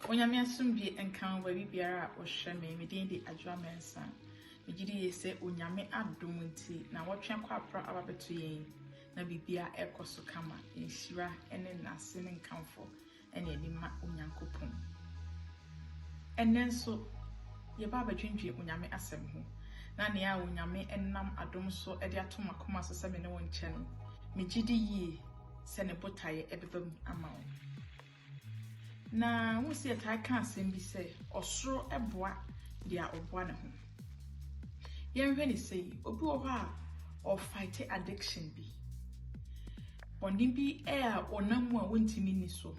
Onyame asumbi enkan wa bibiara a ohwe me din di Adwoa Mensah. Me gidi ye se onyame adom nti na wotwe kwa apra ababeto yen na bibia ekoso kama enhira ene nase ne nkamfo ene enima onyankopon. Enenso ye ba badwendwe onyame asem ho na ne a onyame enam adom so ede atoma koma so se me ne won kye no me gidi ye se ne botaye ebebam amawo. Na musi eta kan asem bi se osoro eboa dia oboa ne ho. Yenhwe ni sei obi wo ha or fight addiction bi. Oni bi a onamu a wontimi ni so.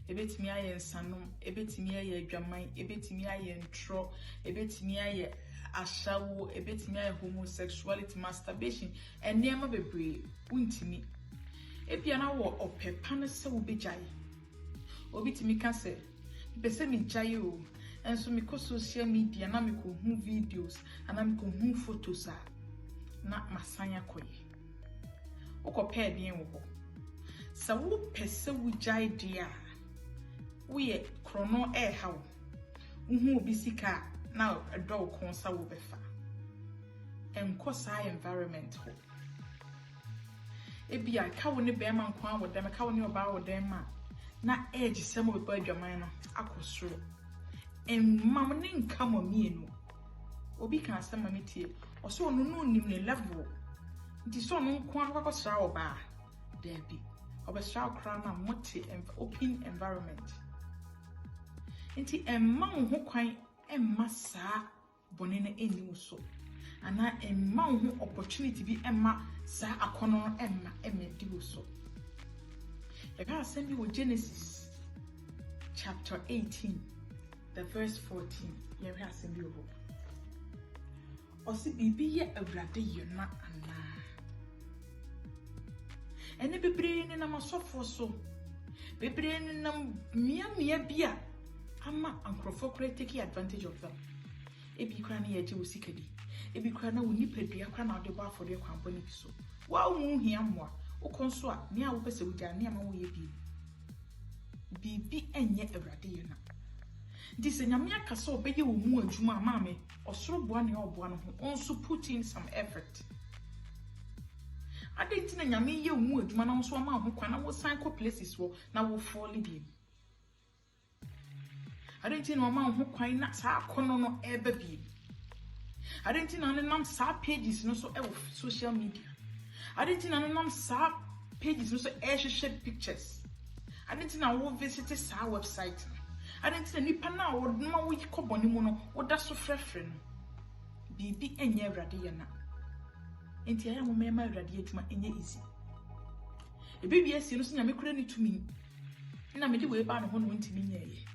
Ebetimi aye nsanom, ebetimi aye adwaman, ebetimi aye ntro, ebetimi aye ashawo, ebetimi aye homosexuality, masturbation, enema bebre wontimi. Ebia na wo opepa ne se wo begyae. Obi timi ka se pese mi gyae o enso mi ko social media na mi ko hu videos ana mi ko hu photos a na masanya koye okope bien wo sa wo pese wo gyae dia wo ye krono hawo hu obi sika na do konsa wo befa enko sa environment ho ebia ka wo ne be man kwa wo dem ka wo ne oba wo dem ma na edge semo be adwaman no akosoro mam ne nka momienu obi kan asema metie oso no no nim ne level nti so no nko akosra oba debi obesra okra na mote open environment nti emma ho kwan emma saa bone na eni so ana emma ho opportunity bi emma saa akono emma emedi so. Eka asem bi Genesis chapter 18 the verse 14 ye hwe asem bi ho osi bibi ye awrade yona ana ene bebre ne na masofo so bebre ne na mia bia ama ankrofo kra take advantage of them ebi kra na ye je osikadi ebi kra na woni padua kra na ode ba afode kwambo ne bi so wa hu hia moa ukonso a ne a wo pese wugya ne ama wo ye bibi enye awrade yona dise nyame akasa obeye wo mu adwuma maame osoro boa ne oboa no ho onso put in some effort adenti na nyame ye wo mu adwuma na nso ma ho kwa na wo cycle places wo na wo fall bi adenti na ma ho kwan na sa akono no eba bi adenti na ne nam sa pages no so e wo social media adenti na nam sa pages no so share pictures adenti na wo visit sa website adenti na nipa na wo ma wo yikoboni mu no wo da so frefre no bibi enye awrade ye na enti aya mo mema awrade adwuma enye easy ebibi esi no so nya mekura ni tumi na me de we ba no ho no ntimi nya ye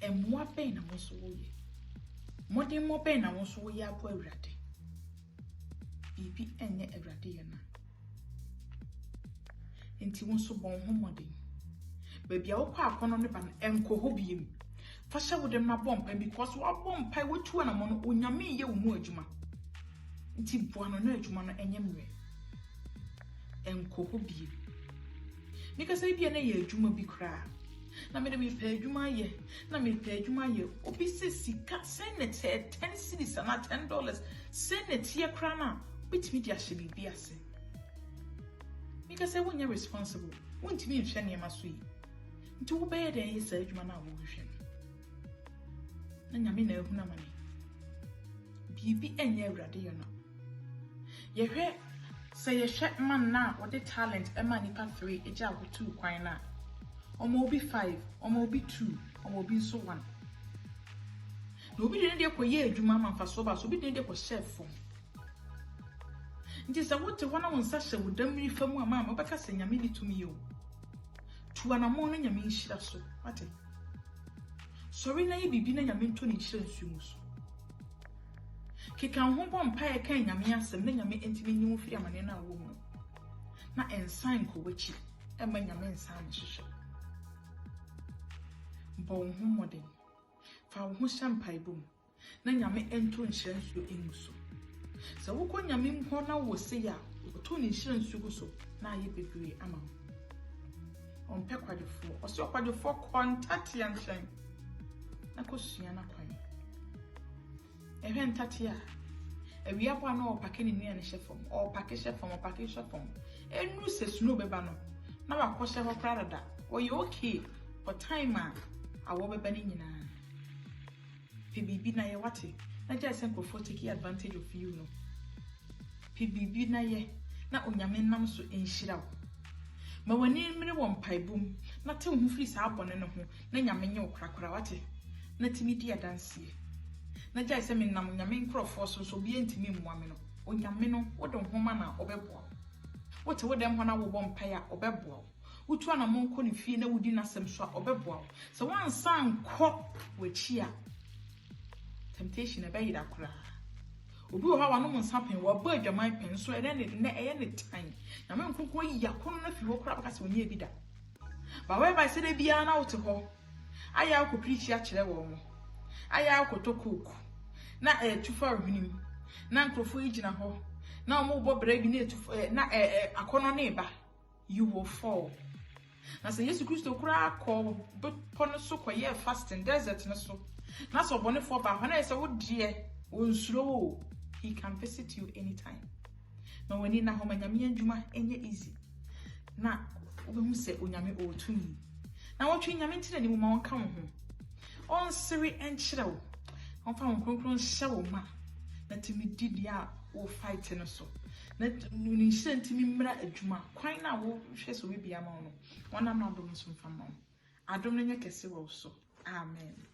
emmoa ben na mo so wo ye modern mo ben na mo so wo ye abo awrade bibi enye awrade ye na enti won so bon ho modern baby a wokọ akono ne ba enko ho biem fa hye wo dem na bompa because wa bompa wo tu na mo no onyame ye wo mu adwuma nti boa no na adwuma no enye mwe enko ho biem nika sai bia na ye adwuma bi kra na me de me pa adwuma ye na me pa adwuma ye obi se sika senate 10 cedis na $10 senate ye kra na bitimi dia hye bi ase nika sai wonya responsible wontimi nhwe ne maso yi nti wo beye den yesa adwuma na wo hwe na nyame na ehuna mane bibi enye awrade yo no ye hwe say ye hwe man na wo de talent ema nipa 3 eja wo 2 kwan na omo obi 5 omo obi 2 omo obi so 1 no obi de koye adwuma man fa so ba so obi de ko chef fo nti sa wote wana wonsa hye wo damri famu ama ma beka se nyame ni tumi yo tuana mo no nyame nhira so ate sorry na bibi na nyame nto ni nhira nsu mu so keka ho bompa e kan nyame asem na nyame entimi nyimu fi amane na wo mu na ensign ko wachi e ma nyame ensign hwehwe bon ho modern fa ho champai bom na nyame ento nhira nsu emu so so wo ko nyame mho na wo se ya to ni nhira nsu go so na aye bebre ama on pe kwadefo o se kwadefo contact yan hyen na kosua na kwan ehwe ntate a awia bo na opake ne nua ne hyefom opake hyefom opake hyefom enu se sunu beba no na ba kɔ hyɛ hɔ kra da oye okay for time a awo beba ne nyina PBB na ye wate na just for take advantage of you no PBB na ye na onyame nam so enhyira wo ma wani mmere wɔ mpaebom na te ho firi saa abɔne no ho na nyame nye okrakora wate na timi di adansie na just me nam nyame nkrofo so bi entimi mmoame no onyame no wode nhoma na obɛboa wote wode ho na wobɔ mpae a obɛboa wotu ana monko ne fie na wudi nasɛm so a obɛboa so wansa nkɔ wachi a temptation ebe yida kura obi wo ha wa no monsapen wo ba adwaman pen so ene ne eye ne tan na me nkonko yi yakono na fi wo kura baka se onye bi da ba we ba se de bia na wote ho aya ko preach ya kire wo mo aya ko tokoku na tufa ohwenim na nkrofo yi gina ho na omo bo bra bi na tufa na akono na eba you will fall na se Yesu Kristo kura akọ pono so koye fasting desert no so na so bone for ba na say wo die wonsuro wo he can visit you anytime na wani na ho manyame adwuma enye easy na obehu se onyame otumi na wotwe nyame ntira ni mu ma wonka wo ho on siri enchira wo on fa won kronkron hye wo ma na timi didi a wo fight no so na ni hye ntimi mmra adwuma kwan na wo hwe so we bia ma no wonam na dom so mfa ma adom no nya kese wo so amen.